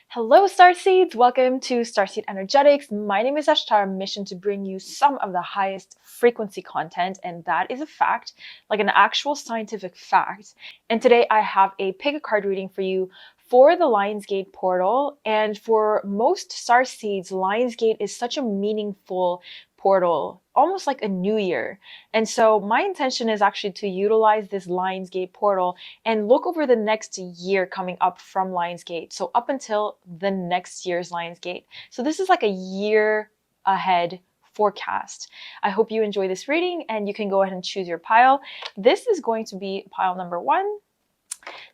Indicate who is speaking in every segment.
Speaker 1: Hello, Starseeds! Welcome to Starseed Energetics. My name is Ashtara, mission to bring you some of the highest frequency content, and that is a fact, like an actual scientific fact. And today I have a pick a card reading for you for the Lionsgate portal. And for most Starseeds, Lionsgate is such a meaningful portal, almost like a new year. And so my intention is actually to utilize this Lionsgate portal and look over the next year coming up from Lionsgate. So up until the next year's Lionsgate. So this is like a year ahead forecast. I hope you enjoy this reading and you can go ahead and choose your pile. This is going to be pile number 1.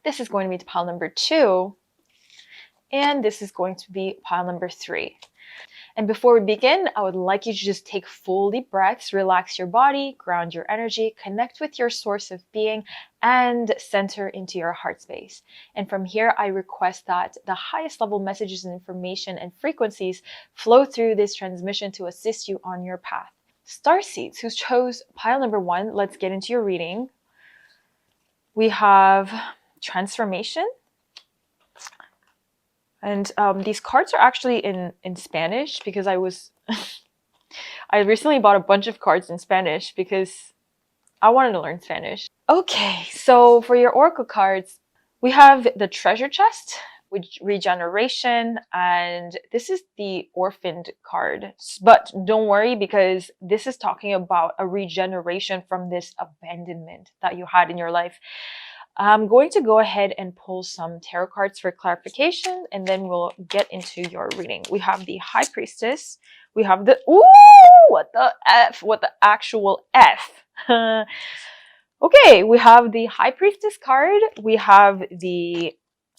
Speaker 1: This is going to be pile number 2. And this is going to be pile number 3. And before we begin, I would like you to just take full deep breaths, relax your body, ground your energy, connect with your source of being, and center into your heart space. And from here, I request that the highest level messages and information and frequencies flow through this transmission to assist you on your path. Starseeds, who chose pile number 1, let's get into your reading. We have transformation. And these cards are actually in Spanish because I recently bought a bunch of cards in Spanish because I wanted to learn Spanish. Okay, so for your oracle cards, we have the treasure chest, which regeneration, and this is the orphaned card. But don't worry because this is talking about a regeneration from this abandonment that you had in your life. I'm going to go ahead and pull some tarot cards for clarification, and then we'll get into your reading. We have the High Priestess. We have the... Ooh! What the F? What the actual F? Okay, we have the High Priestess card. We have the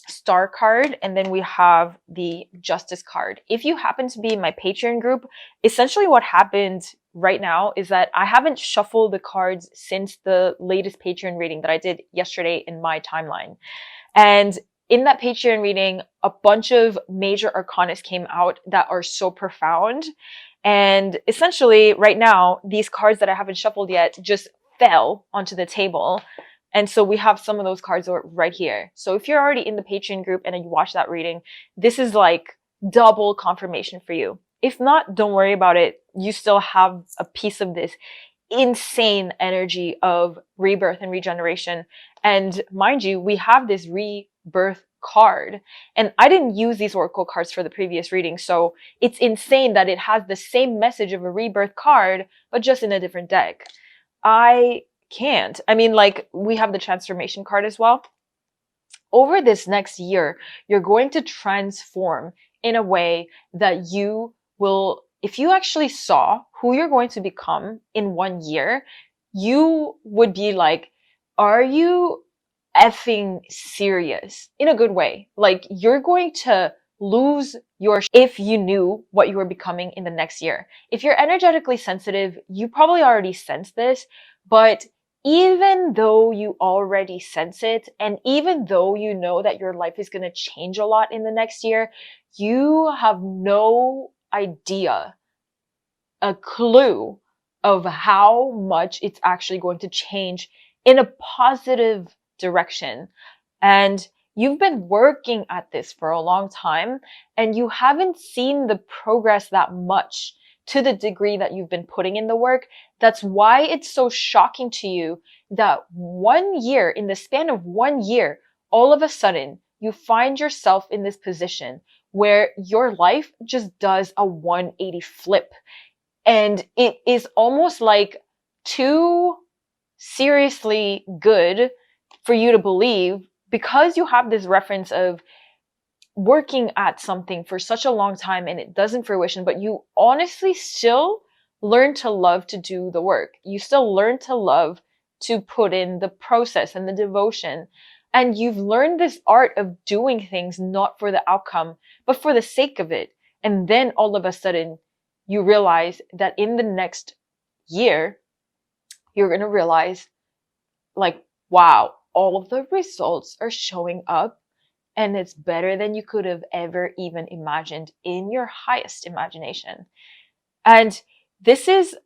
Speaker 1: Star card, and then we have the Justice card. If you happen to be in my Patreon group, essentially what happened right now is that I haven't shuffled the cards since the latest Patreon reading that I did yesterday in my timeline. And in that Patreon reading, a bunch of major arcanas came out that are so profound. And essentially right now, these cards that I haven't shuffled yet just fell onto the table. And so we have some of those cards right here. So if you're already in the Patreon group and you watch that reading, this is like double confirmation for you. If not, don't worry about it. You still have a piece of this insane energy of rebirth and regeneration. And mind you, we have this rebirth card. And I didn't use these oracle cards for the previous reading. So it's insane that it has the same message of a rebirth card, but just in a different deck. I can't. I mean, like, we have the transformation card as well. Over this next year, you're going to transform in a way that you will, if you actually saw who you're going to become in 1 year, you would be like, are you effing serious? In a good way. Like, you're going to lose your if you knew what you were becoming in the next year. If you're energetically sensitive, you probably already sense this, but even though you already sense it, and even though you know that your life is going to change a lot in the next year, you have no idea, a clue of how much it's actually going to change in a positive direction. And you've been working at this for a long time, and you haven't seen the progress that much to the degree that you've been putting in the work. That's why it's so shocking to you that 1 year, in the span of 1 year, all of a sudden you find yourself in this position where your life just does a 180 flip. And it is almost like too seriously good for you to believe, because you have this reference of working at something for such a long time and it doesn't fruition, but you honestly still learn to love to do the work. You still learn to love to put in the process and the devotion. And you've learned this art of doing things not for the outcome, but for the sake of it. And then all of a sudden, you realize that in the next year, you're going to realize, like, wow, all of the results are showing up. And it's better than you could have ever even imagined in your highest imagination. And this is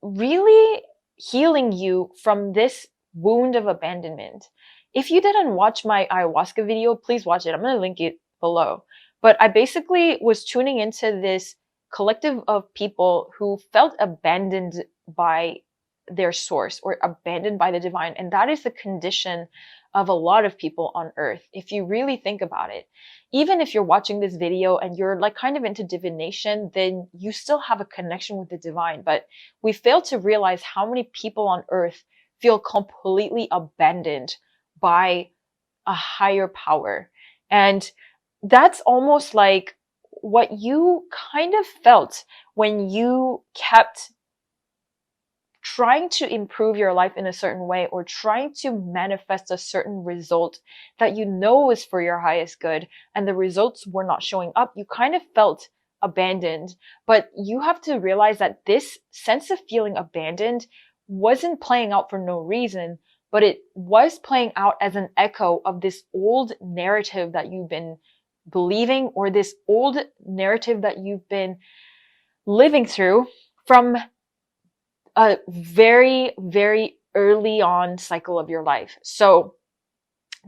Speaker 1: really healing you from this wound of abandonment. If you didn't watch my ayahuasca video, please watch it. I'm going to link it below. But I basically was tuning into this collective of people who felt abandoned by their source or abandoned by the divine. And that is the condition of a lot of people on earth. If you really think about it, even if you're watching this video and you're like kind of into divination, then you still have a connection with the divine. But we fail to realize how many people on earth feel completely abandoned by a higher power. And that's almost like what you kind of felt when you kept trying to improve your life in a certain way or trying to manifest a certain result that you know is for your highest good, and the results were not showing up. You kind of felt abandoned. But you have to realize that this sense of feeling abandoned wasn't playing out for no reason, but it was playing out as an echo of this old narrative that you've been believing, or this old narrative that you've been living through from a very, very early on cycle of your life. So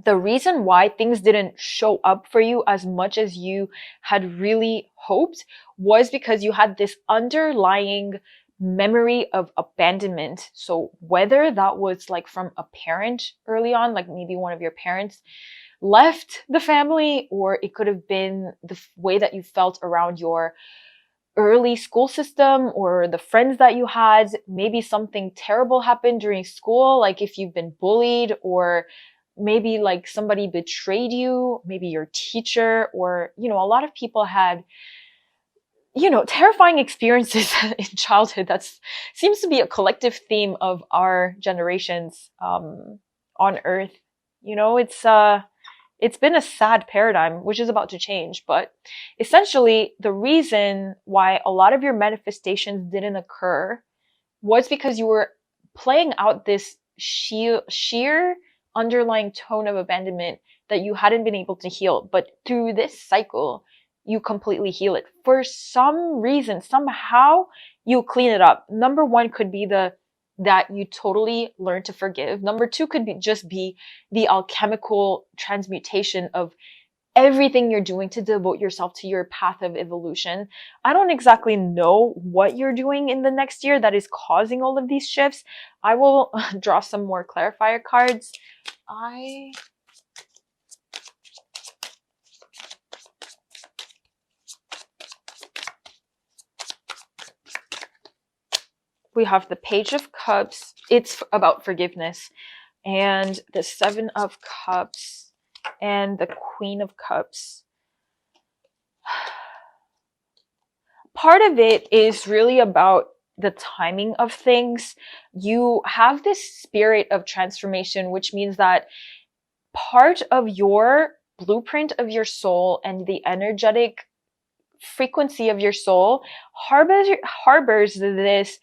Speaker 1: the reason why things didn't show up for you as much as you had really hoped was because you had this underlying memory of abandonment. So whether that was like from a parent early on, like maybe one of your parents left the family, or it could have been the way that you felt around your early school system or the friends that you had. Maybe something terrible happened during school, like if you've been bullied, or maybe like somebody betrayed you, maybe your teacher, or, you know, a lot of people had, you know, terrifying experiences in childhood. That's seems to be a collective theme of our generations on earth. You know, it's been a sad paradigm, which is about to change. But essentially, the reason why a lot of your manifestations didn't occur was because you were playing out this sheer underlying tone of abandonment that you hadn't been able to heal. But through this cycle, you completely heal it. For some reason, somehow you clean it up. Number one could be that you totally learn to forgive. Number two could be just be the alchemical transmutation of everything you're doing to devote yourself to your path of evolution. I don't exactly know what you're doing in the next year that is causing all of these shifts. I will draw some more clarifier cards. We have the Page of Cups. It's about forgiveness. And the Seven of Cups and the Queen of Cups. Part of it is really about the timing of things. You have this spirit of transformation, which means that part of your blueprint of your soul and the energetic frequency of your soul harbors this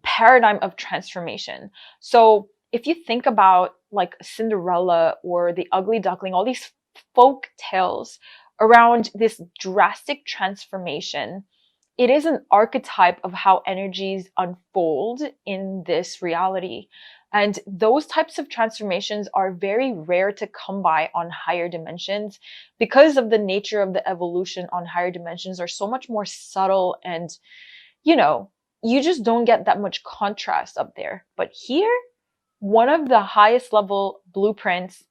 Speaker 1: paradigm of transformation. So if you think about like Cinderella or the Ugly Duckling, all these folk tales around this drastic transformation, it is an archetype of how energies unfold in this reality. And those types of transformations are very rare to come by on higher dimensions, because of the nature of the evolution on higher dimensions are so much more subtle, and, you know, you just don't get that much contrast up there. But here, one of the highest level blueprints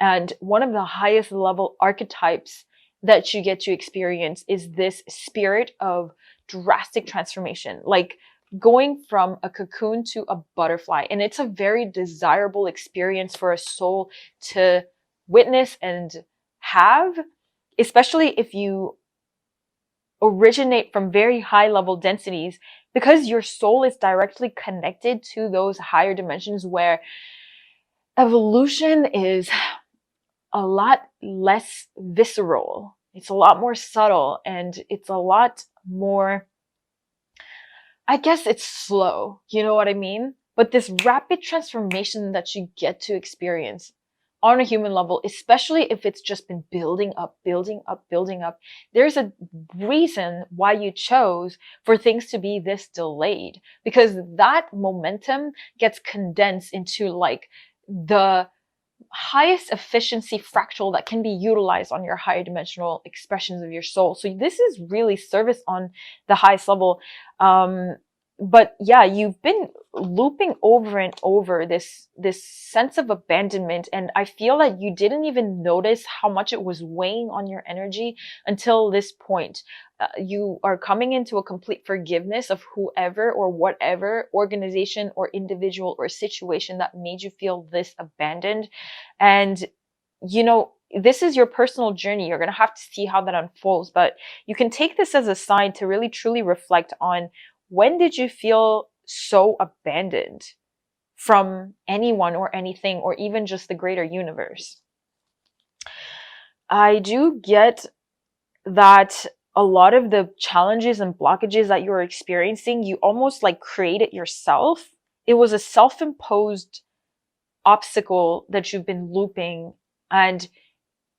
Speaker 1: and one of the highest level archetypes that you get to experience is this spirit of drastic transformation, like going from a cocoon to a butterfly. And it's a very desirable experience for a soul to witness and have, especially if you originate from very high level densities, because your soul is directly connected to those higher dimensions where evolution is a lot less visceral. It's a lot more subtle, and it's a lot more, I guess it's slow. You know what I mean? But this rapid transformation that you get to experience on a human level, especially if it's just been building up, building up, building up, there's a reason why you chose for things to be this delayed, because that momentum gets condensed into like the highest efficiency fractal that can be utilized on your higher dimensional expressions of your soul. So this is really service on the highest level. But yeah, you've been looping over and over this sense of abandonment, and I feel that you didn't even notice how much it was weighing on your energy until this point. You are coming into a complete forgiveness of whoever or whatever organization or individual or situation that made you feel this abandoned. And you know, this is your personal journey. You're going to have to see how that unfolds, but you can take this as a sign to really truly reflect on, when did you feel so abandoned from anyone or anything, or even just the greater universe? I do get that a lot of the challenges and blockages that you're experiencing, you almost like created yourself. It was a self-imposed obstacle that you've been looping, and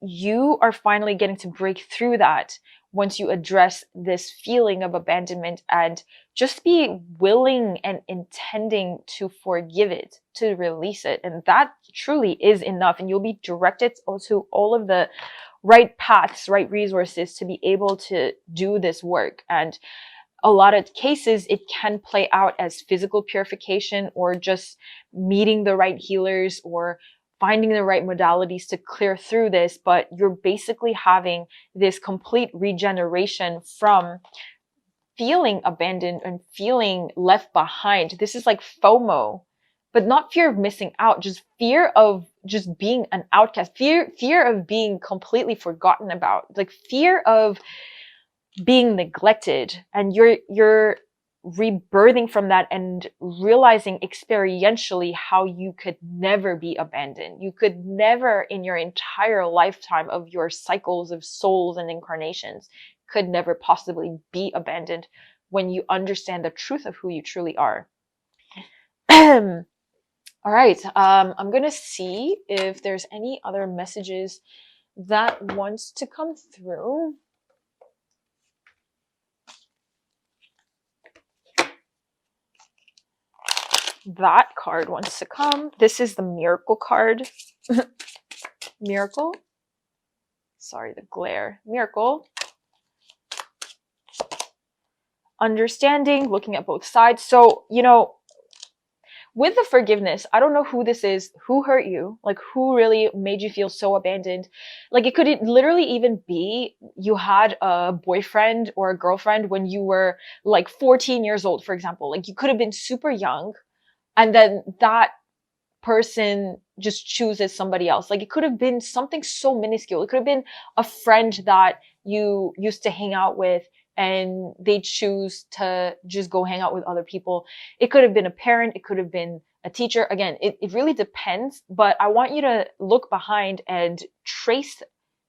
Speaker 1: you are finally getting to break through that once you address this feeling of abandonment and just be willing and intending to forgive it, to release it. And that truly is enough. And you'll be directed to all of the right paths, right resources to be able to do this work. And a lot of cases, it can play out as physical purification, or just meeting the right healers, or finding the right modalities to clear through this. But you're basically having this complete regeneration from feeling abandoned and feeling left behind. This is like FOMO, but not fear of missing out, just fear of just being an outcast, fear of being completely forgotten about, like fear of being neglected. And you're rebirthing from that and realizing experientially how you could never be abandoned. You could never, in your entire lifetime of your cycles of souls and incarnations, could never possibly be abandoned when you understand the truth of who you truly are. All right, I'm gonna see if there's any other messages that wants to come through. That card wants to come. This is the Miracle card. Miracle. Sorry, the glare. Miracle. Understanding, looking at both sides. So, you know, with the forgiveness, I don't know who this is, who hurt you, like who really made you feel so abandoned. Like it could literally even be you had a boyfriend or a girlfriend when you were like 14 years old, for example. Like you could have been super young, and then that person just chooses somebody else. Like it could have been something so minuscule. It could have been a friend that you used to hang out with and they choose to just go hang out with other people. It could have been a parent. It could have been a teacher. Again, it really depends, but I want you to look behind and trace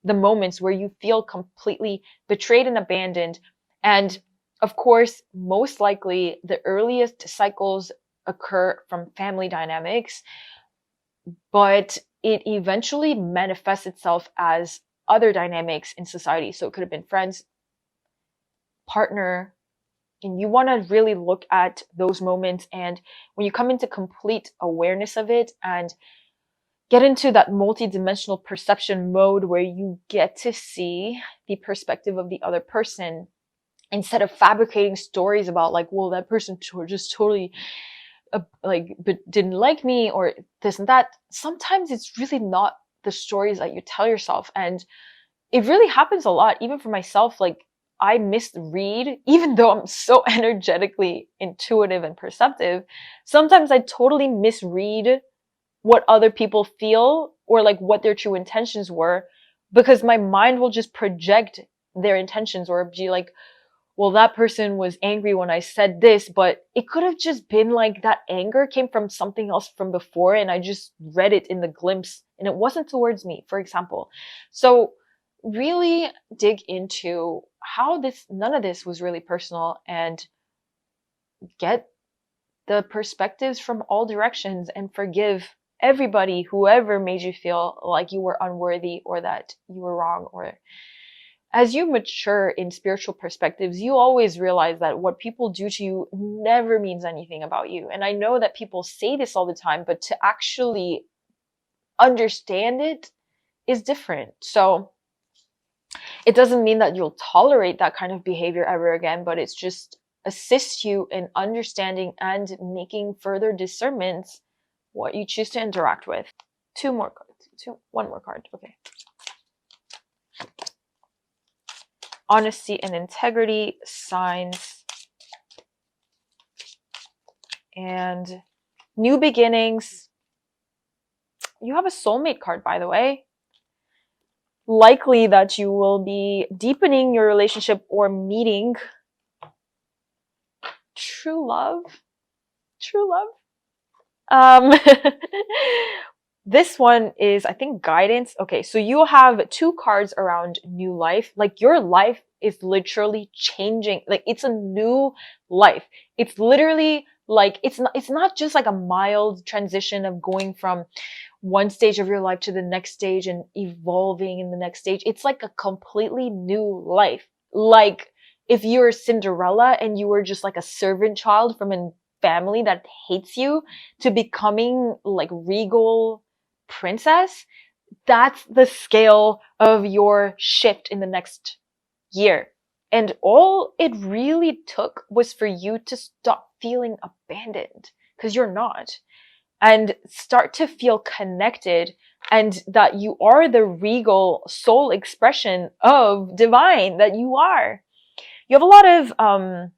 Speaker 1: the moments where you feel completely betrayed and abandoned. And of course, most likely the earliest cycles occur from family dynamics, but it eventually manifests itself as other dynamics in society. So it could have been friends, partner, and you want to really look at those moments. And when you come into complete awareness of it and get into that multi-dimensional perception mode where you get to see the perspective of the other person, instead of fabricating stories about like, well, that person just totally like but didn't like me or this and that. Sometimes it's really not the stories that you tell yourself, and it really happens a lot, even for myself. Like I misread, even though I'm so energetically intuitive and perceptive, sometimes I totally misread what other people feel or like what their true intentions were, because my mind will just project their intentions or be like, well, that person was angry when I said this, but it could have just been like that anger came from something else from before and I just read it in the glimpse and it wasn't towards me, for example. So really dig into how none of this was really personal, and get the perspectives from all directions and forgive everybody, whoever made you feel like you were unworthy or that you were wrong. Or as you mature in spiritual perspectives, you always realize that what people do to you never means anything about you. And I know that people say this all the time, but to actually understand it is different. So it doesn't mean that you'll tolerate that kind of behavior ever again, but it's just assists you in understanding and making further discernments what you choose to interact with. Two more cards. One more card. Okay. Honesty and integrity, signs, and new beginnings. You have a soulmate card, by the way. Likely that you will be deepening your relationship or meeting true love. True love. This one is, I think, guidance. Okay, so you have two cards around new life. Like your life is literally changing. Like it's a new life. It's literally like it's not just like a mild transition of going from one stage of your life to the next stage and evolving in the next stage. It's like a completely new life. Like if you're Cinderella and you were just like a servant child from a family that hates you to becoming like regal princess, that's the scale of your shift in the next year. And all it really took was for you to stop feeling abandoned, because you're not, and start to feel connected, and that you are the regal soul expression of divine that you are. You have a lot of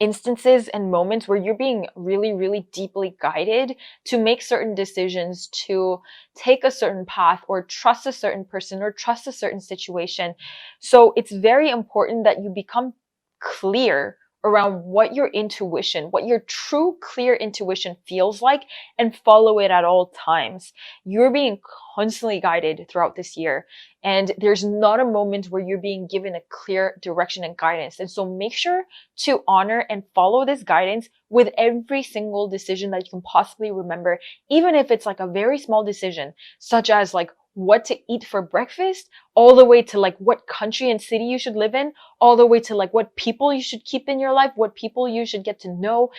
Speaker 1: instances and moments where you're being really, really deeply guided to make certain decisions, to take a certain path, or trust a certain person, or trust a certain situation. So it's very important that you become clear around what your intuition, what your true clear intuition feels like, and follow it at all times. You're being constantly guided throughout this year, and there's not a moment where you're being given a clear direction and guidance. And so make sure to honor and follow this guidance with every single decision that you can possibly remember, even if it's like a very small decision, such as like what to eat for breakfast, all the way to like what country and city you should live in, all the way to like what people you should keep in your life, what people you should get to know.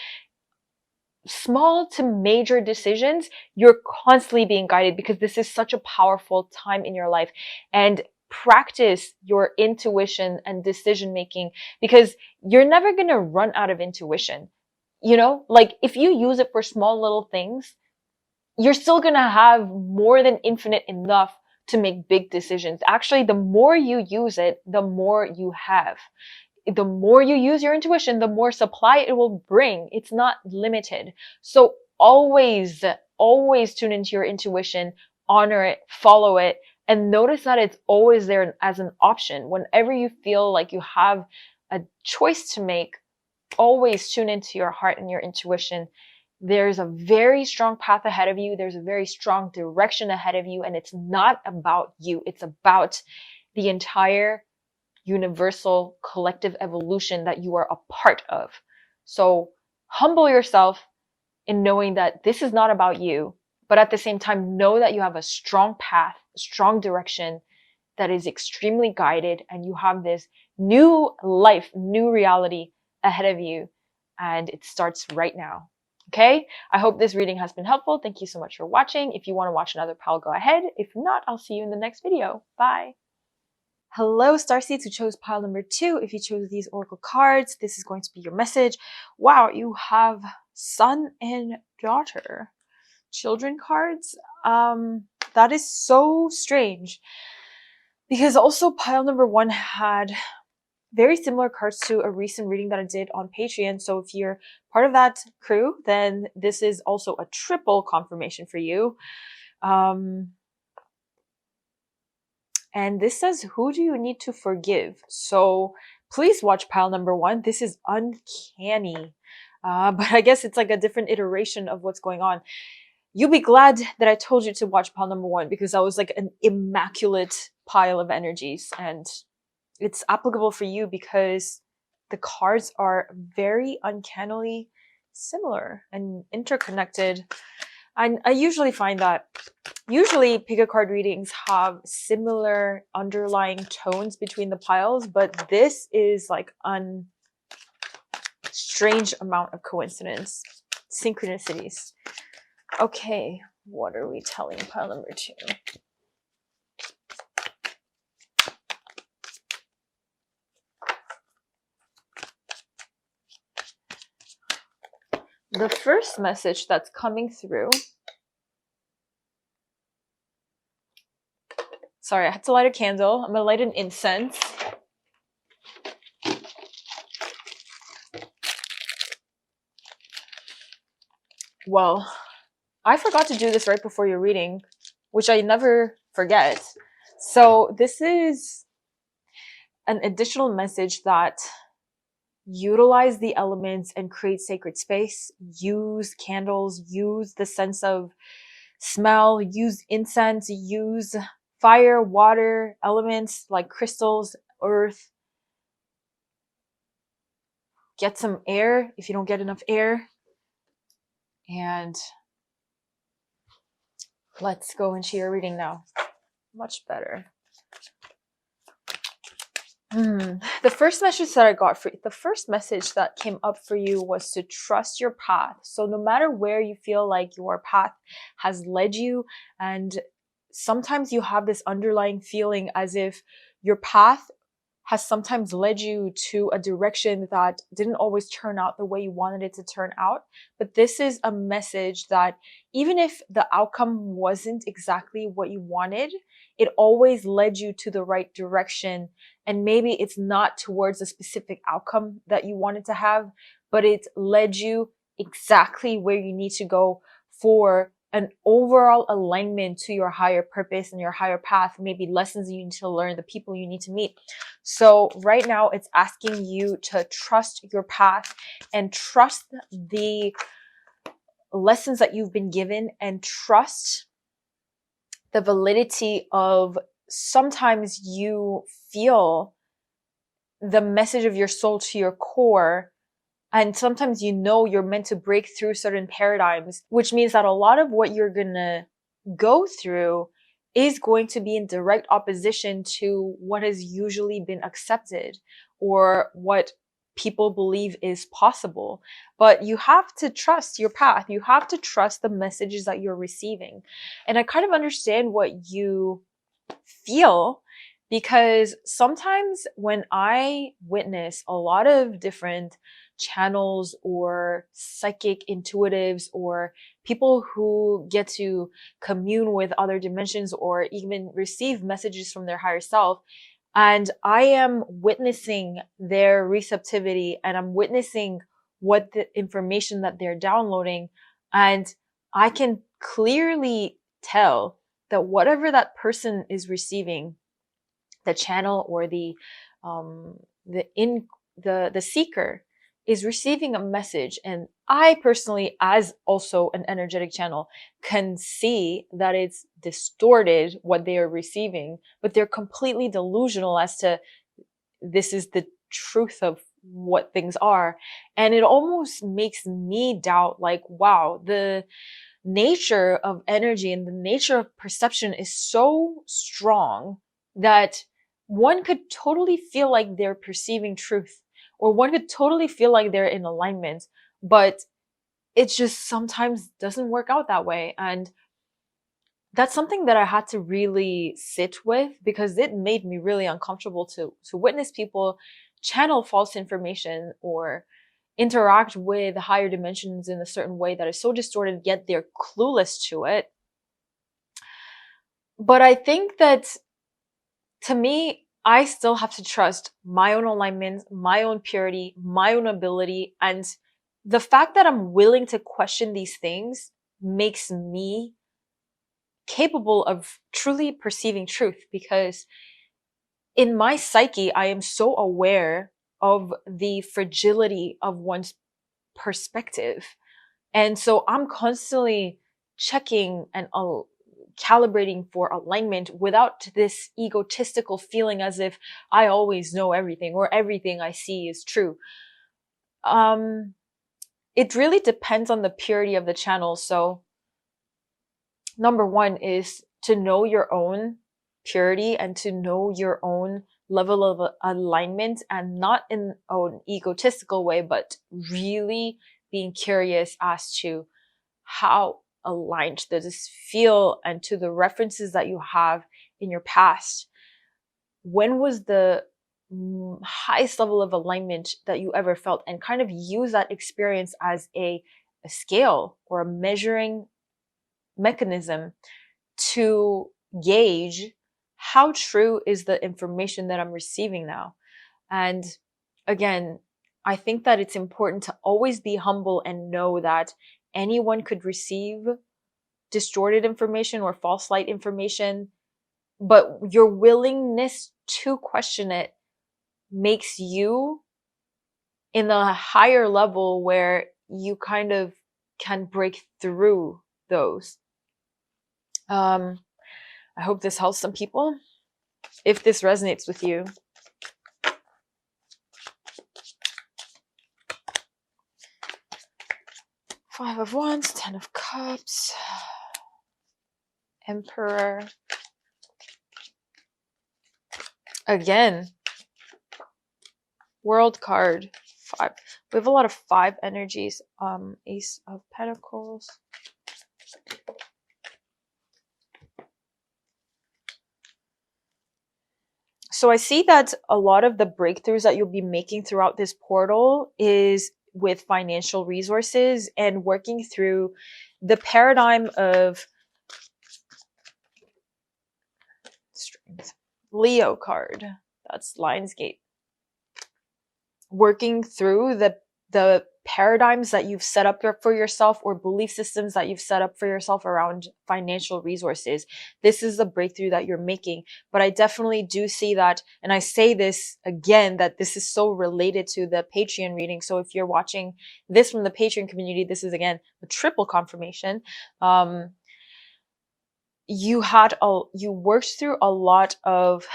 Speaker 1: Small to major decisions, you're constantly being guided, because this is such a powerful time in your life. And practice your intuition and decision making, because you're never going to run out of intuition. You know, like if you use it for small little things, you're still going to have more than infinite enough to make big decisions. Actually, the more you use it, the more you have. The more you use your intuition, the more supply it will bring. It's not limited. So always, always tune into your intuition, honor it, follow it, and notice that it's always there as an option. Whenever you feel like you have a choice to make, always tune into your heart and your intuition. There's a very strong path ahead of you. There's a very strong direction ahead of you. And it's not about you. It's about the entire universal collective evolution that you are a part of. So humble yourself in knowing that this is not about you, but at the same time, know that you have a strong path, a strong direction that is extremely guided, and you have this new life, new reality ahead of you, and it starts right now. Okay, I hope this reading has been helpful. Thank you so much for watching. If you want to watch another pile, go ahead. If not, I'll see you in the next video. Bye. Hello, Starseeds who chose pile number 2. If you chose these oracle cards, this is going to be your message. Wow, you have son and daughter. Children cards? That is so strange. Because also pile number 1 had very similar cards to a recent reading that I did on Patreon. So if you're part of that crew, then this is also a triple confirmation for you. And this says, who do you need to forgive? So please watch pile number 1. This is uncanny. But I guess it's like a different iteration of what's going on. You'll be glad that I told you to watch pile number 1, because that was like an immaculate pile of energies. And it's applicable for you because the cards are very uncannily similar and interconnected. And I usually find that pick a card readings have similar underlying tones between the piles, but this is like a strange amount of coincidence, synchronicities. Okay, What are we telling pile number 2? The first message that's coming through. Sorry, I had to light a candle. I'm gonna light an incense. Well, I forgot to do this right before your reading, which I never forget. So this is an additional message that utilize the elements and create sacred space. Use candles, use the sense of smell, use incense, use fire, water, elements like crystals, earth. Get some air if you don't get enough air. And let's go into your reading now. Much better. The first message that I got for you, the first message that came up for you was to trust your path. So no matter where you feel like your path has led you, and sometimes you have this underlying feeling as if your path has sometimes led you to a direction that didn't always turn out the way you wanted it to turn out. But this is a message that even if the outcome wasn't exactly what you wanted, it always led you to the right direction. And maybe it's not towards a specific outcome that you wanted to have, but it led you exactly where you need to go for an overall alignment to your higher purpose and your higher path, maybe lessons you need to learn, the people you need to meet. So right now it's asking you to trust your path and trust the lessons that you've been given, and trust the validity of sometimes you feel the message of your soul to your core. And sometimes you're meant to break through certain paradigms, which means that a lot of what you're gonna go through is going to be in direct opposition to what has usually been accepted or what people believe is possible. But you have to trust your path. You have to trust the messages that you're receiving. And I kind of understand what you feel, because sometimes when I witness a lot of different channels or psychic intuitives or people who get to commune with other dimensions or even receive messages from their higher self, and I am witnessing their receptivity and I'm witnessing what the information that they're downloading, and I can clearly tell that whatever that person is receiving, the channel or the seeker is receiving a message. And I personally, as also an energetic channel, can see that it's distorted what they are receiving, but they're completely delusional as to this is the truth of what things are. And it almost makes me doubt, like, wow, the nature of energy and the nature of perception is so strong that one could totally feel like they're perceiving truth, or one could totally feel like they're in alignment, but it just sometimes doesn't work out that way. And that's something that I had to really sit with, because it made me really uncomfortable to witness people channel false information or interact with higher dimensions in a certain way that is so distorted, yet they're clueless to it. But I think that, to me, I still have to trust my own alignment, my own purity, my own ability. And the fact that I'm willing to question these things makes me capable of truly perceiving truth, because in my psyche, I am so aware of the fragility of one's perspective. And so I'm constantly checking and calibrating for alignment without this egotistical feeling as if I always know everything or everything I see is true. It really depends on the purity of the channel. So number one is to know your own purity and to know your own level of alignment, and not in an egotistical way, but really being curious as to how aligned to this feel and to the references that you have in your past? When was the highest level of alignment that you ever felt, and kind of use that experience as a scale or a measuring mechanism to gauge how true is the information that I'm receiving now. And again, I think that it's important to always be humble and know that anyone could receive distorted information or false light information, but your willingness to question it makes you in a higher level where you kind of can break through those. I hope this helps some people. If this resonates with you, Five of Wands, Ten of Cups, Emperor. Again, World card, 5. We have a lot of 5 energies. Ace of Pentacles. So I see that a lot of the breakthroughs that you'll be making throughout this portal is with financial resources and working through the paradigm of strength. Leo card. That's Lionsgate. Working through the paradigms that you've set up for yourself, or belief systems that you've set up for yourself around financial resources. This is the breakthrough that you're making. But I definitely do see that, and I say this again, that this is so related to the Patreon reading. So if you're watching this from the Patreon community, this is again a triple confirmation. You worked through a lot of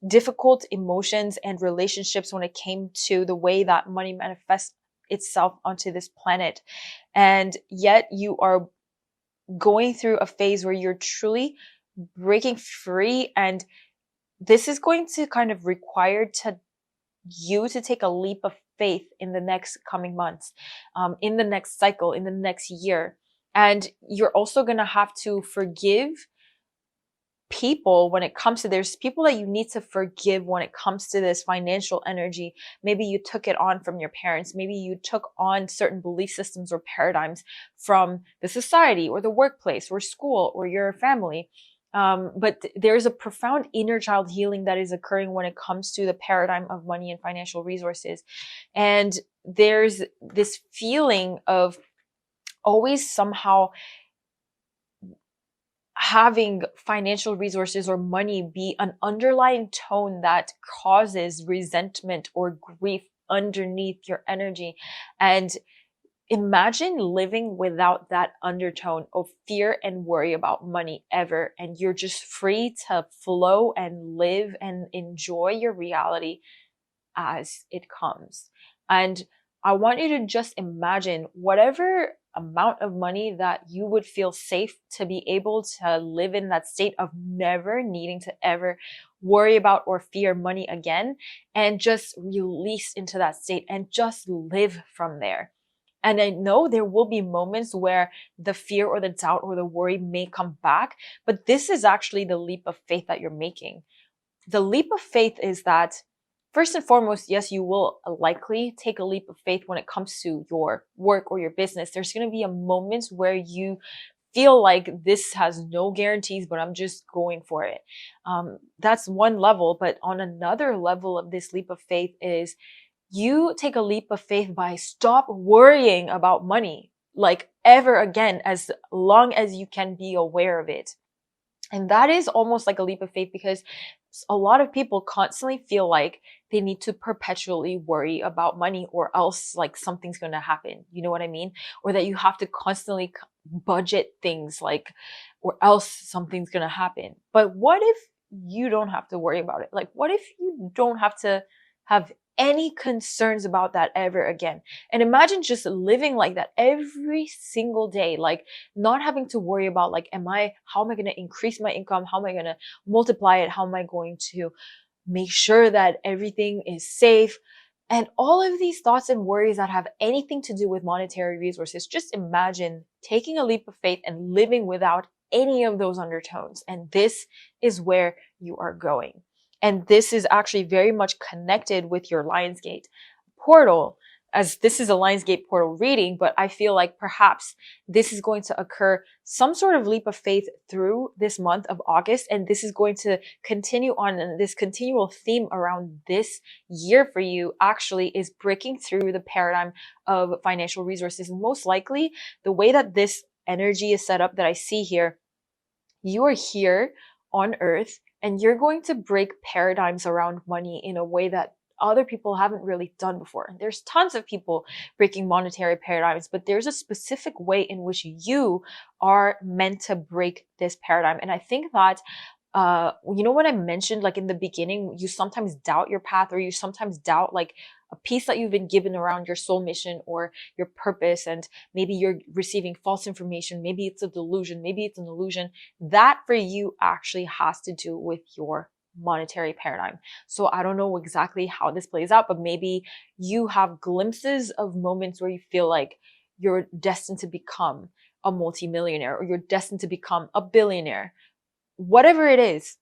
Speaker 1: difficult emotions and relationships when it came to the way that money manifests itself onto this planet. And yet you are going through a phase where you're truly breaking free. And this is going to kind of require you to take a leap of faith in the next coming months, in the next cycle, in the next year. And you're also going to have to forgive people when it comes to, there's people that you need to forgive when it comes to this financial energy. Maybe you took it on from your parents. Maybe you took on certain belief systems or paradigms from the society or the workplace or school or your family. But there's a profound inner child healing that is occurring when it comes to the paradigm of money and financial resources. And there's this feeling of always somehow having financial resources or money be an underlying tone that causes resentment or grief underneath your energy. And imagine living without that undertone of fear and worry about money ever. And you're just free to flow and live and enjoy your reality as it comes. And I want you to just imagine whatever amount of money that you would feel safe to be able to live in that state of never needing to ever worry about or fear money again, and just release into that state and just live from there. And I know there will be moments where the fear or the doubt or the worry may come back, but this is actually the leap of faith that you're making. The leap of faith is that, first and foremost, yes, you will likely take a leap of faith when it comes to your work or your business. There's going to be a moment where you feel like this has no guarantees, but I'm just going for it. That's one level. But on another level of this leap of faith is you take a leap of faith by stop worrying about money, like ever again, as long as you can be aware of it. And that is almost like a leap of faith, because a lot of people constantly feel like they need to perpetually worry about money, or else like something's going to happen. You know what I mean? Or that you have to constantly budget things, like, or else something's going to happen. But what if you don't have to worry about it? Like, what if you don't have to have any concerns about that ever again? And imagine just living like that every single day, like not having to worry about like, how am I going to increase my income? How am I going to multiply it? How am I going to make sure that everything is safe? And all of these thoughts and worries that have anything to do with monetary resources, just imagine taking a leap of faith and living without any of those undertones. And this is where you are going. And this is actually very much connected with your Lionsgate portal, as this is a Lionsgate portal reading, but I feel like perhaps this is going to occur some sort of leap of faith through this month of August. And this is going to continue on, and this continual theme around this year for you actually is breaking through the paradigm of financial resources. And most likely, the way that this energy is set up that I see here, you are here on earth and you're going to break paradigms around money in a way that other people haven't really done before. And there's tons of people breaking monetary paradigms, but there's a specific way in which you are meant to break this paradigm. And I think that when I mentioned like in the beginning, you sometimes doubt your path, or you sometimes doubt like a piece that you've been given around your soul mission or your purpose, and maybe you're receiving false information, maybe it's a delusion, maybe it's an illusion. That for you actually has to do with your monetary paradigm. So I don't know exactly how this plays out, but maybe you have glimpses of moments where you feel like you're destined to become a multimillionaire, or you're destined to become a billionaire. Whatever it is,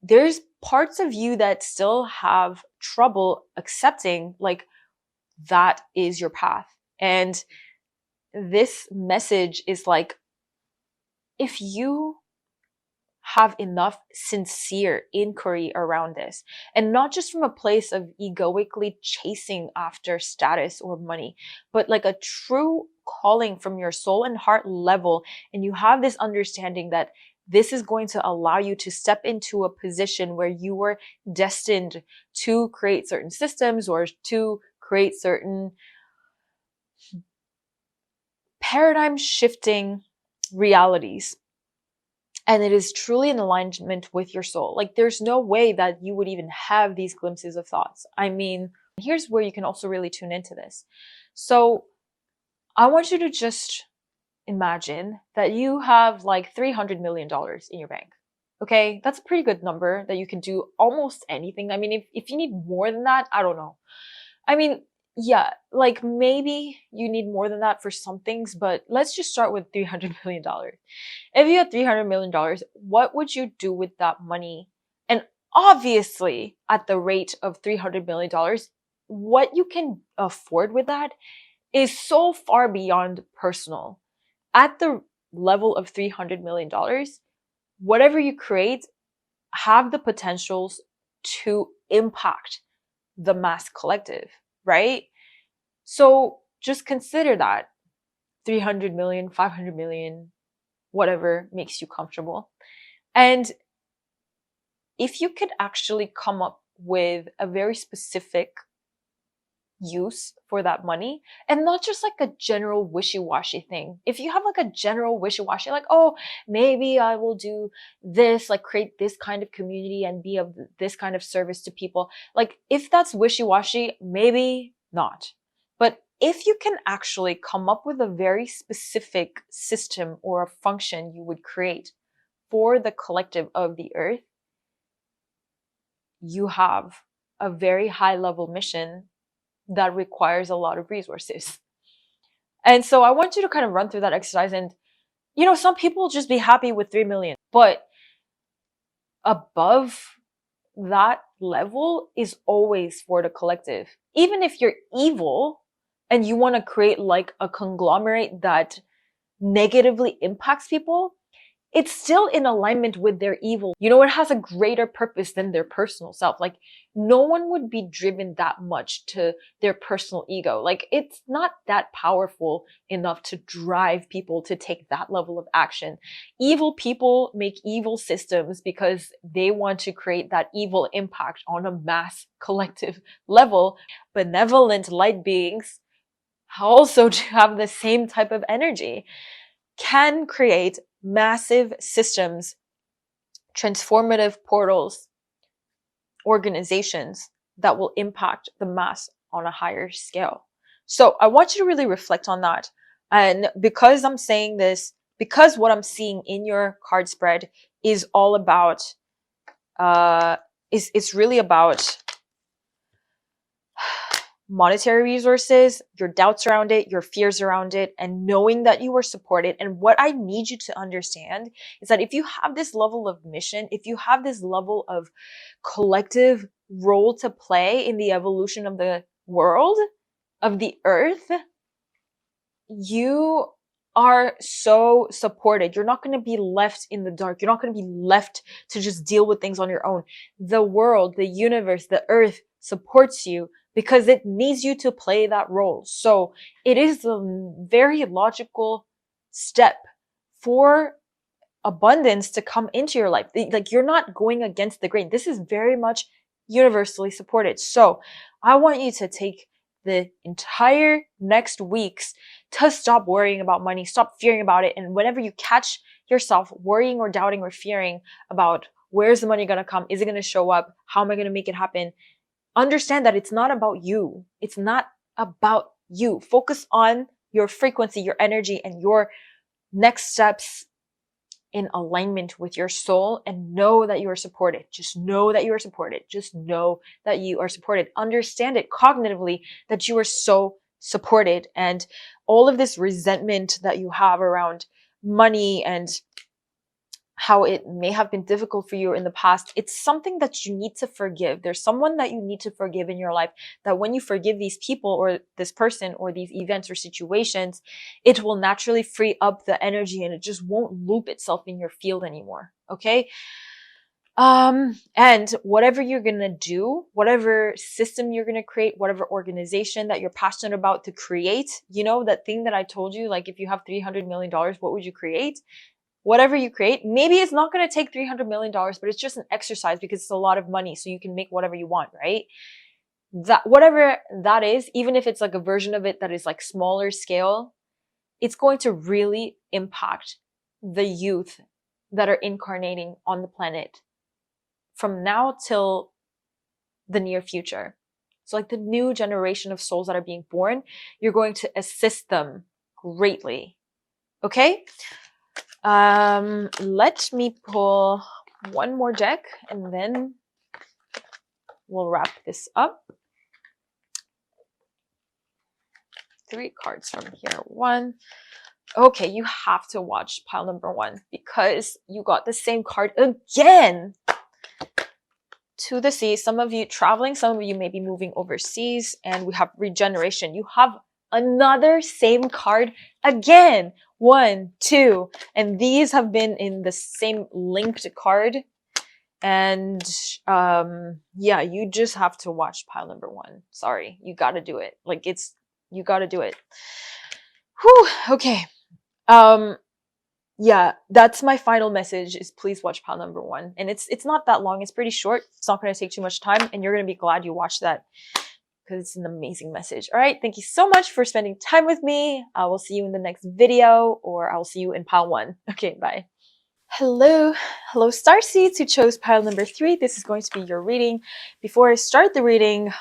Speaker 1: there's parts of you that still have trouble accepting like that is your path. And this message is like, if you have enough sincere inquiry around this, and not just from a place of egoically chasing after status or money, but like a true calling from your soul and heart level, and you have this understanding that this is going to allow you to step into a position where you were destined to create certain systems or to create certain paradigm shifting realities, and it is truly in alignment with your soul. Like there's no way that you would even have these glimpses of thoughts. I mean, here's where you can also really tune into this. So I want you to just imagine that you have like $300 million in your bank. Okay, that's a pretty good number that you can do almost anything. I mean, if you need more than that, I don't know. I mean, yeah, like maybe you need more than that for some things, but let's just start with $300 million. If you had $300 million, what would you do with that money? And obviously, at the rate of $300 million, what you can afford with that is so far beyond personal. At the level of $300 million, whatever you create have the potentials to impact the mass collective, right? So just consider that 300 million, 500 million, whatever makes you comfortable. And if you could actually come up with a very specific use for that money, and not just like a general wishy-washy thing. If you have like a general wishy-washy, like, oh, maybe I will do this, like create this kind of community and be of this kind of service to people. Like if that's wishy-washy, maybe not. But if you can actually come up with a very specific system or a function you would create for the collective of the earth, you have a very high level mission that requires a lot of resources. And so I want you to kind of run through that exercise. And, some people just be happy with 3 million, but above that level is always for the collective. Even if you're evil and you want to create like a conglomerate that negatively impacts people, it's still in alignment with their evil. It has a greater purpose than their personal self. Like no one would be driven that much to their personal ego. Like it's not that powerful enough to drive people to take that level of action. Evil people make evil systems because they want to create that evil impact on a mass collective level. Benevolent light beings also have the same type of energy, can create massive systems, transformative portals, organizations that will impact the mass on a higher scale. So I want you to really reflect on that. And because I'm saying this, because what I'm seeing in your card spread is all about, it's really about monetary resources, your doubts around it, your fears around it, and knowing that you are supported. And what I need you to understand is that if you have this level of mission, if you have this level of collective role to play in the evolution of the world, of the earth, you are so supported. You're not going to be left in the dark. You're not going to be left to just deal with things on your own. The world, the universe, the earth supports you because it needs you to play that role. So it is a very logical step for abundance to come into your life. Like, you're not going against the grain. This is very much universally supported. So I want you to take the entire next weeks to stop worrying about money, stop fearing about it. And whenever you catch yourself worrying or doubting or fearing about where's the money going to come, is it going to show up, how am I going to make it happen, understand that it's not about you. It's not about you. Focus on your frequency, your energy, and your next steps in alignment with your soul, and know that you are supported. Just know that you are supported. Just know that you are supported. Understand it cognitively that you are so supported. And all of this resentment that you have around money and how it may have been difficult for you in the past, it's something that you need to forgive. There's someone that you need to forgive in your life, that when you forgive these people or this person or these events or situations, it will naturally free up the energy and it just won't loop itself in your field anymore. Okay? And whatever you're gonna do, whatever system you're gonna create, whatever organization that you're passionate about to create, you know, that thing that I told you, like if you have $300 million, what would you create? Whatever you create, maybe it's not going to take $300 million, but it's just an exercise because it's a lot of money. So you can make whatever you want, right? That, whatever that is, even if it's like a version of it that is like smaller scale, it's going to really impact the youth that are incarnating on the planet from now till the near future. So like the new generation of souls that are being born, you're going to assist them greatly. Okay? Let me pull one more deck and then we'll wrap this up. 3 cards from here. 1. Okay, you have to watch pile number 1 because you got the same card again. To the sea. Some of you traveling, some of you may be moving overseas, and we have regeneration. You have another same card again. 1, 2, and these have been in the same linked card. And yeah, you just have to watch pile number 1. Sorry, you got to do it. Like, you got to do it. Whew. Okay. Yeah, that's my final message, is please watch pile number 1. And it's not that long. It's pretty short. It's not going to take too much time, and you're going to be glad you watched that because it's an amazing message. All right. Thank you so much for spending time with me. I will see you in the next video, or I'll see you in pile 1. Okay. Bye. Hello Starseeds who chose pile number 3. This is going to be your reading. Before I start the reading,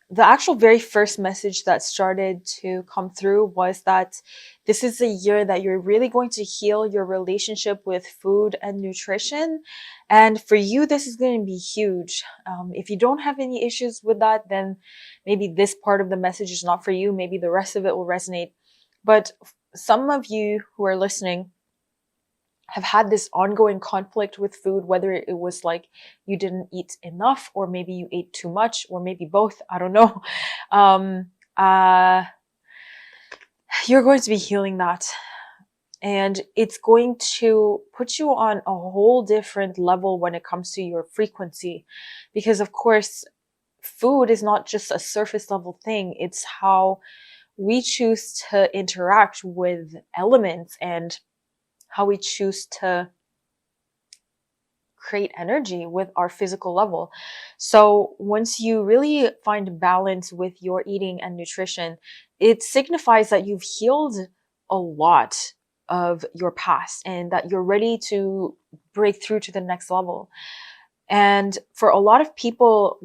Speaker 1: the actual very first message that started to come through was that this is a year that you're really going to heal your relationship with food and nutrition. And for you, this is going to be huge. If you don't have any issues with that, then maybe this part of the message is not for you. Maybe the rest of it will resonate. But some of you who are listening have had this ongoing conflict with food, whether it was like you didn't eat enough, or maybe you ate too much, or maybe both. I don't know. You're going to be healing that. And it's going to put you on a whole different level when it comes to your frequency. Because of course, food is not just a surface level thing. It's how we choose to interact with elements and how we choose to create energy with our physical level. So once you really find balance with your eating and nutrition, it signifies that you've healed a lot of your past and that you're ready to break through to the next level. And for a lot of people,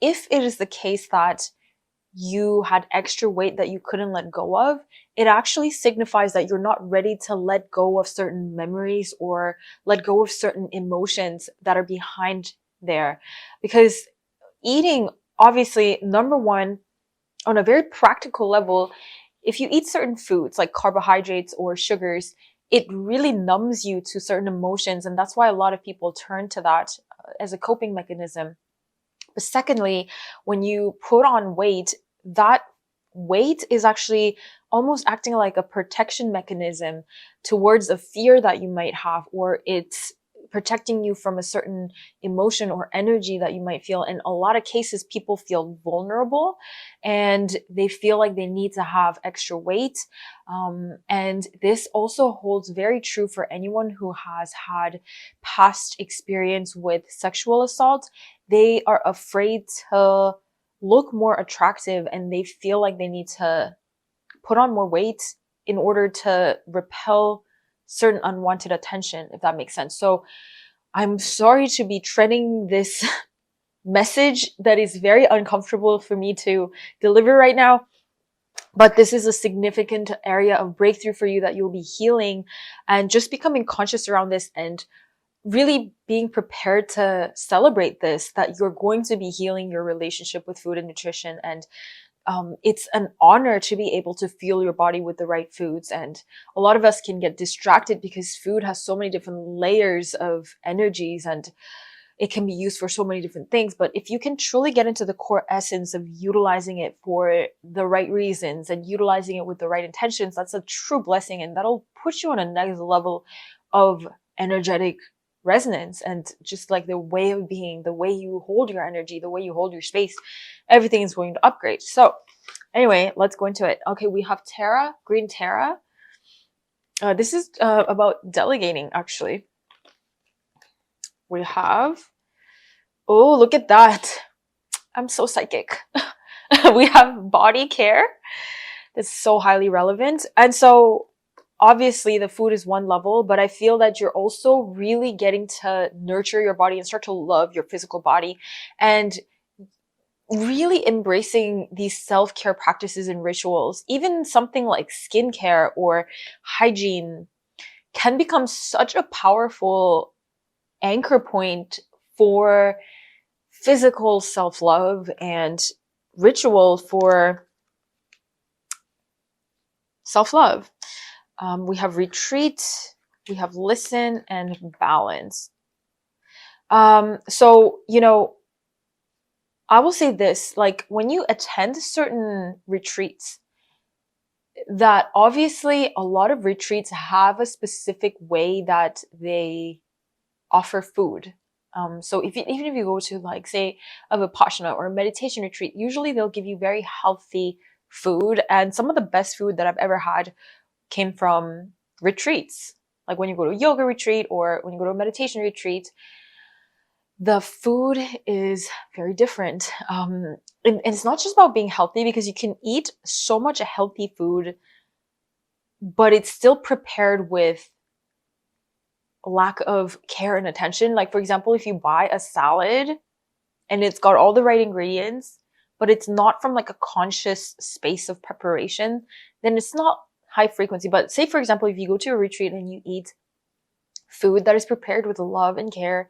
Speaker 1: if it is the case that you had extra weight that you couldn't let go of, it actually signifies that you're not ready to let go of certain memories or let go of certain emotions that are behind there. Because eating obviously, number one, on a very practical level, if you eat certain foods like carbohydrates or sugars, it really numbs you to certain emotions. And that's why a lot of people turn to that as a coping mechanism. But secondly, when you put on weight, that weight is actually almost acting like a protection mechanism towards a fear that you might have, or it's protecting you from a certain emotion or energy that you might feel. In a lot of cases, people feel vulnerable and they feel like they need to have extra weight. And this also holds very true for anyone who has had past experience with sexual assault. They are afraid to look more attractive and they feel like they need to put on more weight in order to repel certain unwanted attention, if that makes sense. So I'm sorry to be treading this message that is very uncomfortable for me to deliver right now, but this is a significant area of breakthrough for you that you'll be healing, and just becoming conscious around this and really being prepared to celebrate this, that you're going to be healing your relationship with food and nutrition. And it's an honor to be able to fuel your body with the right foods. And a lot of us can get distracted because food has so many different layers of energies and it can be used for so many different things. But if you can truly get into the core essence of utilizing it for the right reasons and utilizing it with the right intentions, that's a true blessing. And that'll put you on a next level of energetic resonance and just like the way of being, the way you hold your energy, the way you hold your space, everything is going to upgrade. So anyway, let's go into it. Okay, we have Tara, Green Tara. This is about delegating, actually. We have, oh, look at that. I'm so psychic. We have body care. That's so highly relevant. And so obviously the food is one level, but I feel that you're also really getting to nurture your body and start to love your physical body and really embracing these self-care practices and rituals. Even something like skincare or hygiene can become such a powerful anchor point for physical self-love and ritual for self-love. We have retreat, we have listen, and balance. So, you know, I will say this, like when you attend certain retreats, that obviously a lot of retreats have a specific way that they offer food. So even if you go to like say a Vipassana or a meditation retreat, usually they'll give you very healthy food. And some of the best food that I've ever had came from retreats. Like when you go to a yoga retreat or when you go to a meditation retreat, the food is very different. And it's not just about being healthy, because you can eat so much healthy food, but it's still prepared with lack of care and attention. Like, for example, if you buy a salad and it's got all the right ingredients, but it's not from like a conscious space of preparation, then it's not high frequency. But say, for example, if you go to a retreat and you eat food that is prepared with love and care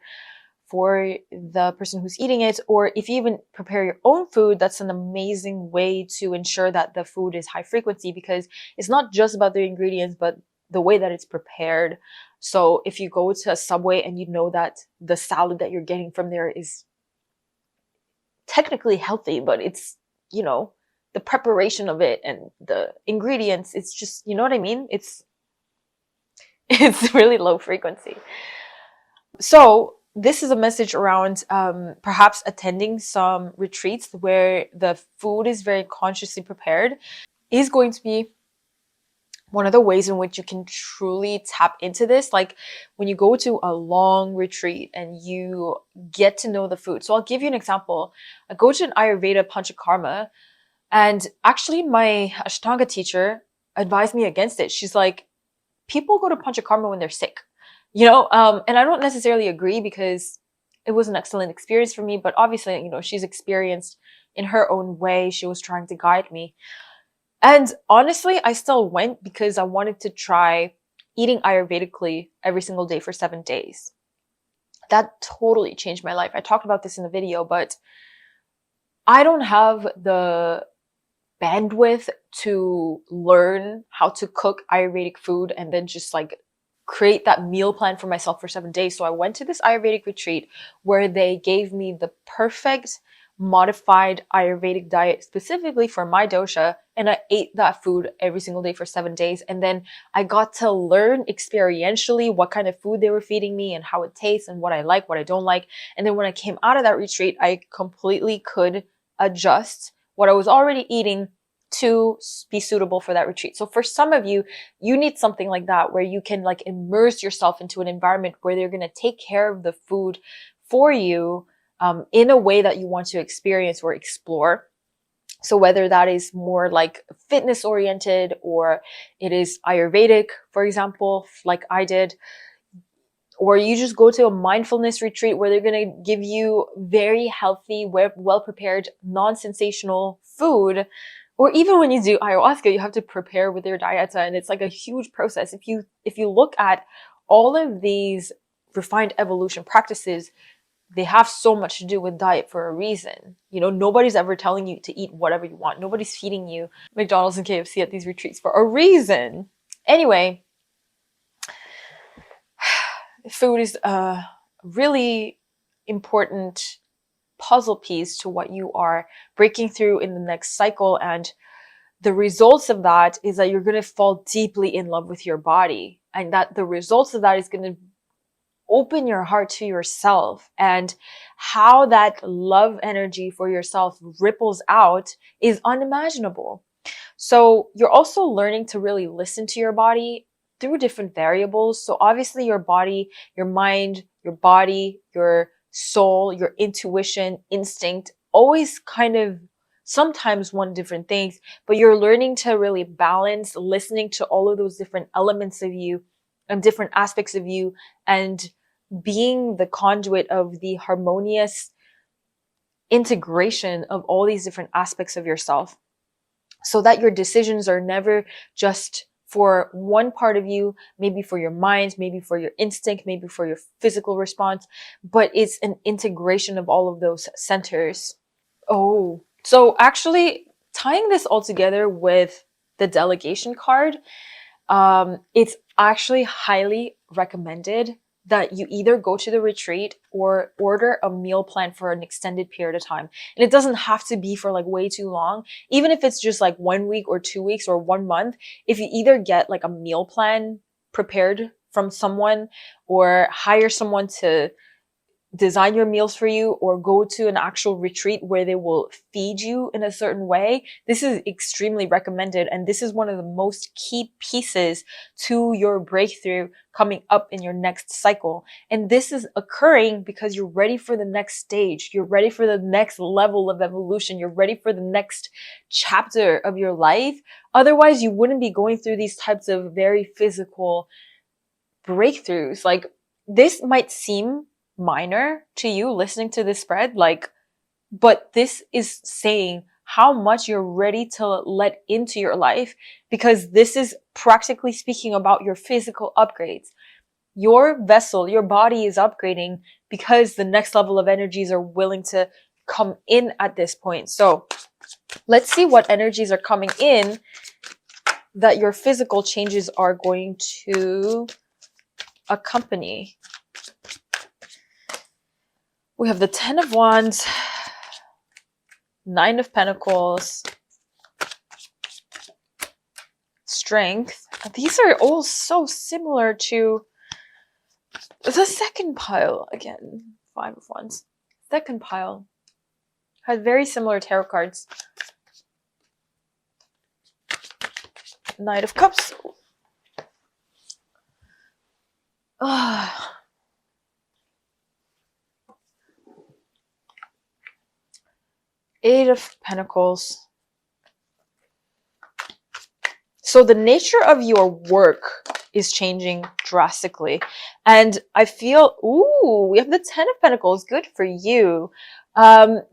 Speaker 1: for the person who's eating it, or if you even prepare your own food, that's an amazing way to ensure that the food is high frequency, because it's not just about the ingredients, but the way that it's prepared. So if you go to a Subway and you know that the salad that you're getting from there is technically healthy, but it's, you know, the preparation of it and the ingredients, it's just, you know what I mean? It's really low frequency. So this is a message around perhaps attending some retreats where the food is very consciously prepared is going to be one of the ways in which you can truly tap into this. Like when you go to a long retreat and you get to know the food. So I'll give you an example. I go to an Ayurveda Panchakarma, and actually my Ashtanga teacher advised me against it. She's like, people go to Panchakarma when they're sick, you know? And I don't necessarily agree, because it was an excellent experience for me, but obviously, you know, she's experienced in her own way. She was trying to guide me. And honestly, I still went because I wanted to try eating Ayurvedically every single day for 7 days. That totally changed my life. I talked about this in the video, but I don't have the bandwidth to learn how to cook Ayurvedic food and then just like create that meal plan for myself for 7 days. So I went to this Ayurvedic retreat where they gave me the perfect modified Ayurvedic diet specifically for my dosha. And I ate that food every single day for 7 days. And then I got to learn experientially what kind of food they were feeding me and how it tastes and what I like, what I don't like. And then when I came out of that retreat, I completely could adjust what I was already eating to be suitable for that retreat. So for some of you, you need something like that where you can like immerse yourself into an environment where they're going to take care of the food for you in a way that you want to experience or explore. So whether that is more like fitness oriented or it is Ayurvedic, for example, like I did, or you just go to a mindfulness retreat where they're going to give you very healthy, well prepared, non-sensational food. Or even when you do ayahuasca, you have to prepare with your dieta, and it's like a huge process. If you look at all of these refined evolution practices, they have so much to do with diet for a reason. You know, nobody's ever telling you to eat whatever you want. Nobody's feeding you McDonald's and KFC at these retreats for a reason. Anyway, food is a really important puzzle piece to what you are breaking through in the next cycle. And the results of that is that you're going to fall deeply in love with your body. And that the results of that is going to open your heart to yourself. And how that love energy for yourself ripples out is unimaginable. So you're also learning to really listen to your body through different variables. So obviously your body, your mind, your body, your soul, your intuition, instinct, always kind of sometimes want different things, but you're learning to really balance listening to all of those different elements of you and different aspects of you, and being the conduit of the harmonious integration of all these different aspects of yourself, so that your decisions are never just for one part of you, maybe for your mind, maybe for your instinct, maybe for your physical response, but it's an integration of all of those centers. Oh, so actually tying this all together with the delegation card, it's actually highly recommended that you either go to the retreat or order a meal plan for an extended period of time. And it doesn't have to be for like way too long. Even if it's just like 1 week or 2 weeks or 1 month, if you either get like a meal plan prepared from someone or hire someone to design your meals for you, or go to an actual retreat where they will feed you in a certain way, this is extremely recommended. And this is one of the most key pieces to your breakthrough coming up in your next cycle. And this is occurring because you're ready for the next stage. You're ready for the next level of evolution. You're ready for the next chapter of your life. Otherwise, you wouldn't be going through these types of very physical breakthroughs. Like, this might seem minor to you listening to this spread, like, but this is saying how much you're ready to let into your life, because this is practically speaking about your physical upgrades. Your vessel, your body is upgrading because the next level of energies are willing to come in at this point. So let's see what energies are coming in that your physical changes are going to accompany. We have the 10 of Wands, 9 of Pentacles, Strength. These are all so similar to the second pile. Again, 5 of Wands. Second pile had very similar tarot cards. Knight of Cups. Eight of Pentacles. So the nature of your work is changing drastically. And I feel, ooh, we have the 10 of Pentacles. Good for you.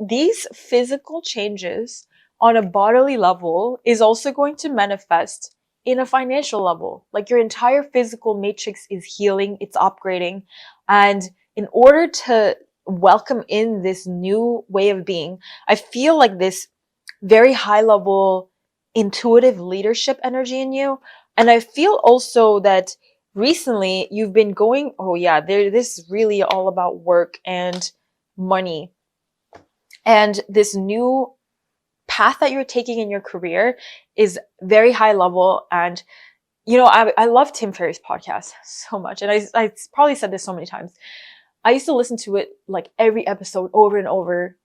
Speaker 1: These physical changes on a bodily level is also going to manifest in a financial level. Like, your entire physical matrix is healing, it's upgrading. And in order to welcome in this new way of being. I feel like this very high level intuitive leadership energy in you. And I feel also that recently you've been going, oh yeah, this is really all about work and money. And this new path that you're taking in your career is very high level. And I love Tim Ferriss' podcast so much. And I probably said this so many times. I used to listen to it like every episode over and over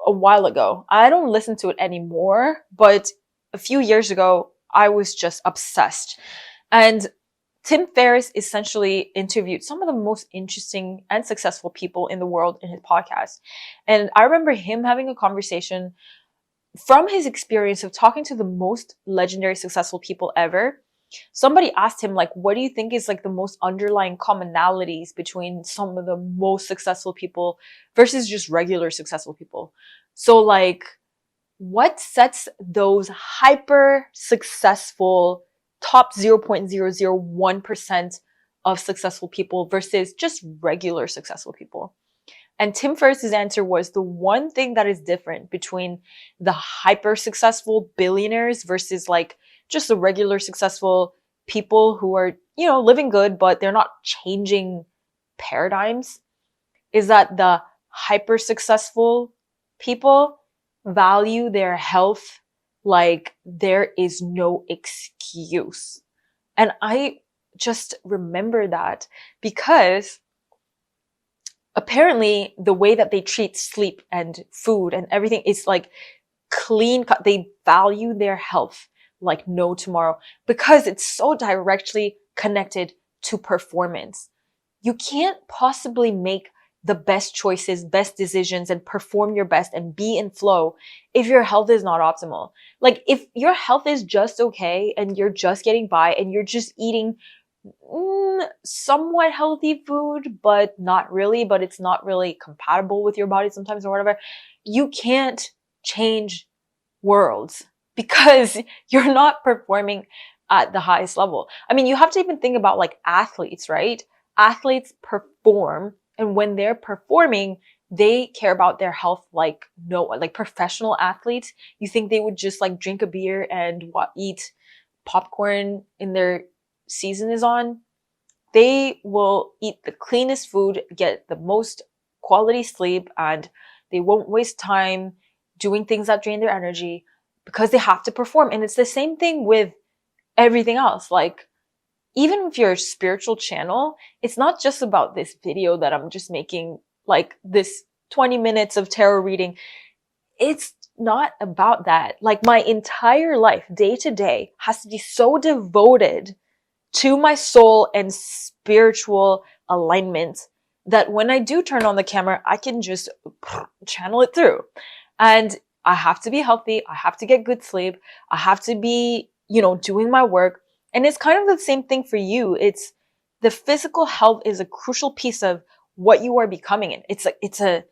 Speaker 1: a while ago. I don't listen to it anymore, but a few years ago, I was just obsessed. And Tim Ferriss essentially interviewed some of the most interesting and successful people in the world in his podcast. And I remember him having a conversation from his experience of talking to the most legendary successful people ever. Somebody asked him, like, what do you think is like the most underlying commonalities between some of the most successful people versus just regular successful people? So like, what sets those hyper successful top 0.001% of successful people versus just regular successful people? And Tim Ferriss's answer was the one thing that is different between the hyper successful billionaires versus like just the regular successful people who are, living good, but they're not changing paradigms, is that the hyper successful people value their health like there is no excuse. And I just remember that because apparently the way that they treat sleep and food and everything is like clean cut. They value their health like no tomorrow because it's so directly connected to performance. You can't possibly make the best choices, best decisions, and perform your best and be in flow if your health is not optimal. Like if your health is just okay and you're just getting by and you're just eating somewhat healthy food, but not really, but it's not really compatible with your body sometimes or whatever, you can't change worlds because you're not performing at the highest level. I mean, you have to even think about like athletes, right? Athletes perform, and when they're performing, they care about their health like no one. Like professional athletes, you think they would just like drink a beer and eat popcorn in their season is on? They will eat the cleanest food, get the most quality sleep, and they won't waste time doing things that drain their energy because they have to perform. And it's the same thing with everything else. Like, even with your spiritual channel, it's not just about this video that I'm just making, like this 20 minutes of tarot reading. It's not about that. Like, my entire life, day to day, has to be so devoted to my soul and spiritual alignment that when I do turn on the camera, I can just channel it through. And I have to be healthy. I have to get good sleep. I have to be, doing my work. And it's kind of the same thing for you. It's the physical health is a crucial piece of what you are becoming in. It's a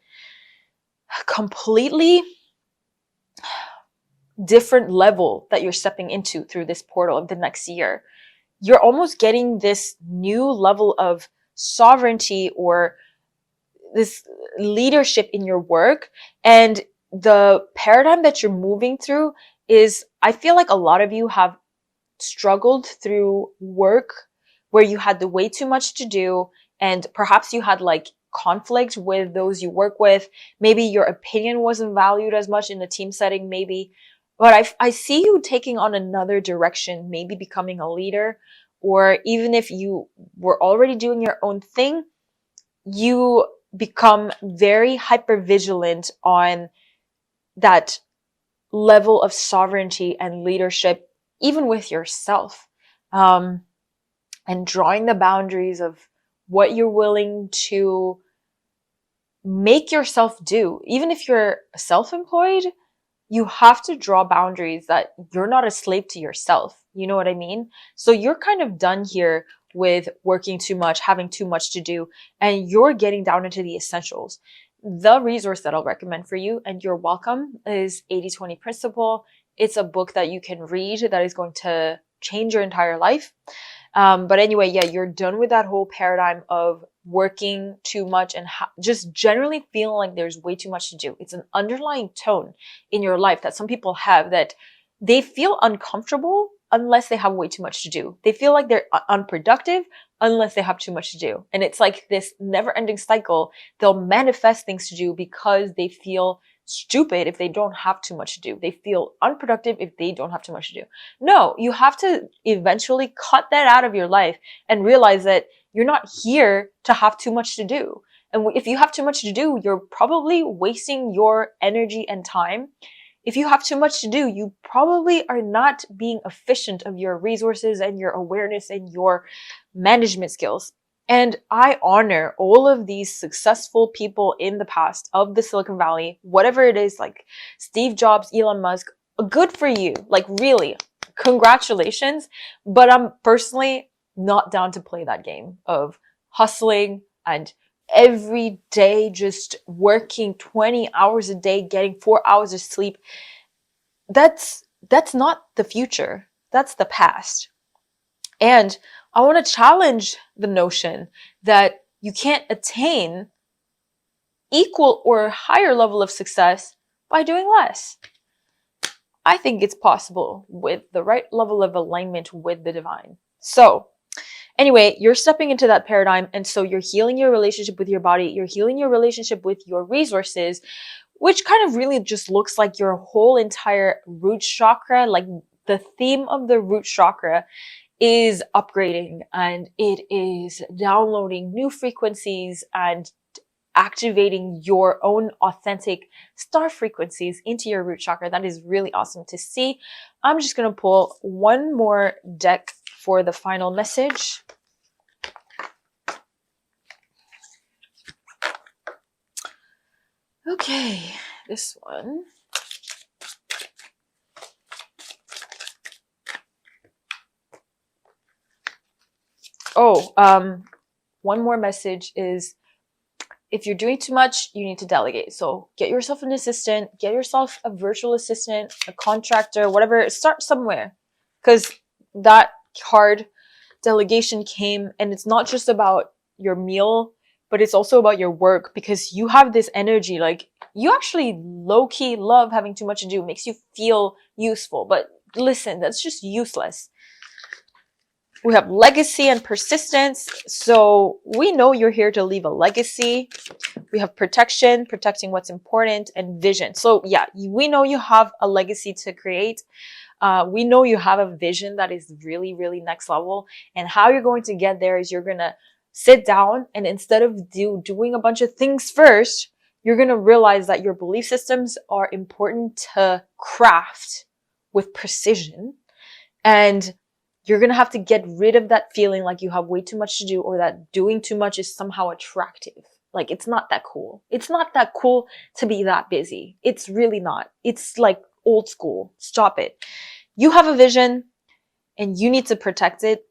Speaker 1: completely different level that you're stepping into through this portal of the next year. You're almost getting this new level of sovereignty or this leadership in your work. And the paradigm that you're moving through is, I feel like a lot of you have struggled through work where you had way too much to do, and perhaps you had like conflict with those you work with. Maybe your opinion wasn't valued as much in the team setting, maybe. But I see you taking on another direction, maybe becoming a leader, or even if you were already doing your own thing, you become very hyper vigilant on that level of sovereignty and leadership, even with yourself, and drawing the boundaries of what you're willing to make yourself do. Even if you're self-employed, you have to draw boundaries that you're not a slave to yourself. You know what I mean? So you're kind of done here with working too much, having too much to do, and you're getting down into the essentials. The resource that I'll recommend for you, and you're welcome, is 80/20 Principle. It's a book that you can read that is going to change your entire life. But anyway, yeah, you're done with that whole paradigm of working too much and just generally feeling like there's way too much to do. It's an underlying tone in your life that some people have, that they feel uncomfortable unless they have way too much to do. They feel like they're unproductive unless they have too much to do. And it's like this never-ending cycle. They'll manifest things to do because they feel stupid if they don't have too much to do. They feel unproductive if they don't have too much to do. No, you have to eventually cut that out of your life and realize that you're not here to have too much to do. And if you have too much to do, you're probably wasting your energy and time. If you have too much to do, you probably are not being efficient of your resources and your awareness and your management skills. And I honor all of these successful people in the past of the Silicon Valley, whatever it is, like Steve Jobs, Elon Musk. Good for you. Like, really, congratulations. But I'm personally not down to play that game of hustling and every day just working 20 hours a day, getting 4 hours of sleep. That's not the future. That's the past. And I want to challenge the notion that you can't attain equal or higher level of success by doing less. I think it's possible with the right level of alignment with the divine. So anyway, you're stepping into that paradigm, and so you're healing your relationship with your body, you're healing your relationship with your resources, which kind of really just looks like your whole entire root chakra. Like, the theme of the root chakra is upgrading, and it is downloading new frequencies and activating your own authentic star frequencies into your root chakra. That is really awesome to see. I'm just going to pull one more deck for the final message. Okay, this one. One more message is, if you're doing too much, you need to delegate. So get yourself an assistant, get yourself a virtual assistant, a contractor, whatever. Start somewhere, because that card delegation came, and it's not just about your meal, but it's also about your work, because you have this energy. Like, you actually low-key love having too much to do. It makes you feel useful. But listen, that's just useless. We have legacy and persistence. So we know you're here to leave a legacy. We have protection, protecting what's important, and vision. So yeah, we know you have a legacy to create. We know you have a vision that is really, really next level. And how you're going to get there is you're going to sit down, and instead of doing a bunch of things first, you're going to realize that your belief systems are important to craft with precision. And you're going to have to get rid of that feeling like you have way too much to do, or that doing too much is somehow attractive. Like, it's not that cool. It's not that cool to be that busy. It's really not. It's like old school. Stop it. You have a vision, and you need to protect it.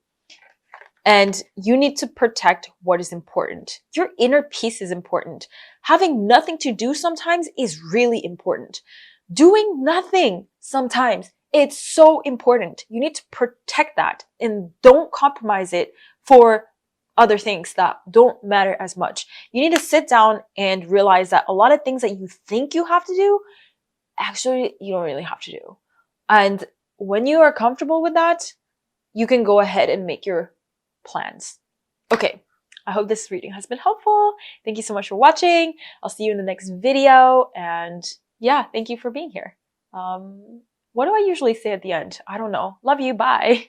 Speaker 1: And you need to protect what is important. Your inner peace is important. Having nothing to do sometimes is really important. Doing nothing sometimes, it's so important. You need to protect that, and don't compromise it for other things that don't matter as much. You need to sit down and realize that a lot of things that you think you have to do, actually, you don't really have to do. And when you are comfortable with that, you can go ahead and make your plans. Okay, I hope this reading has been helpful. Thank you so much for watching. I'll see you in the next video. And yeah, thank you for being here. What do I usually say at the end? I don't know. Love you. Bye.